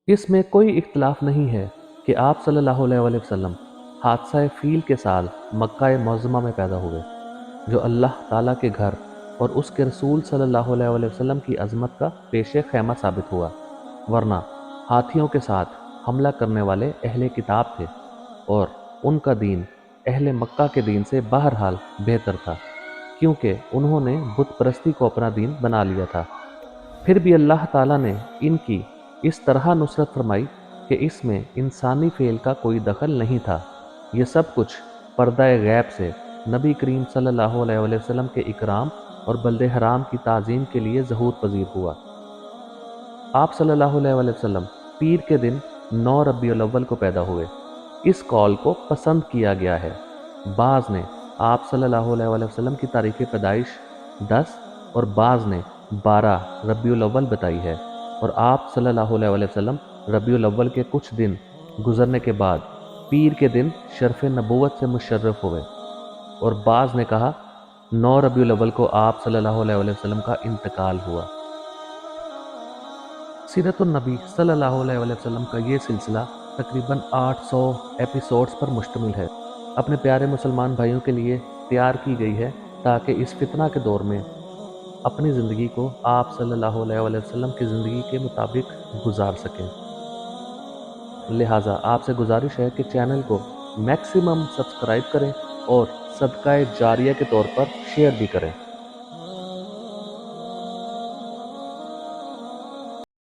इसमें कोई इख्तलाफ नहीं है कि आप सल्लल्लाहु अलैहि वसल्लम हादसा फील के साल मक्का मुअज़्ज़मा में पैदा हुए, जो अल्लाह ताला के घर और उसके रसूल सल्लल्लाहु अलैहि वसल्लम की अज़मत का पेश खैमा साबित हुआ। वरना हाथियों के साथ हमला करने वाले अहले किताब थे और उनका दीन अहले मक्का के दीन से बहरहाल बेहतर था, क्योंकि उन्होंने बुत परस्ती को अपना दीन बना लिया था। फिर भी अल्लाह ताला ने इनकी इस तरह नुसरत फरमाई कि इसमें इंसानी फ़ेल का कोई दखल नहीं था। ये सब कुछ पर्दा गैब से नबी करीम सल्लल्लाहु अलैहि वसल्लम के इकराम और बल्दे हराम की ताज़ीम के लिए ज़हूर पजीर हुआ। आप सल्लल्लाहु अलैहि वसल्लम पीर के दिन 9 रबीउल अव्वल को पैदा हुए। इस कौल को पसंद किया गया है। बाज़ ने आप सल्लल्लाहु अलैहि वसल्लम की तारीख़ पैदाइश 10 और बाज़ ने 12 रबीउल अव्वल बताई है, और आप सल्लल्लाहु अलैहि वसल्लम रबीउल अव्वल के कुछ दिन गुजरने के बाद पीर के दिन शर्फ नबूवत से मुशर्रफ हुए। और बाज़ ने कहा 9 रबीउल अव्वल को आप सल्लल्लाहु अलैहि वसल्लम का इंतकाल हुआ। सीरतुन नबी सल्लल्लाहु अलैहि वसल्लम का ये सिलसिला तकरीबन 800 एपिसोड्स पर मुश्तमिल है। अपने प्यारे मुसलमान भाइयों के लिए तैयार की गई है, ताकि इस फितना के दौर में अपनी ज़िंदगी को आप सल्लल्लाहु अलैहि वसल्लम की ज़िंदगी के मुताबिक गुजार सकें। लिहाजा आपसे गुजारिश है कि चैनल को मैक्सिमम सब्सक्राइब करें और सदका जारिया के तौर पर शेयर भी करें।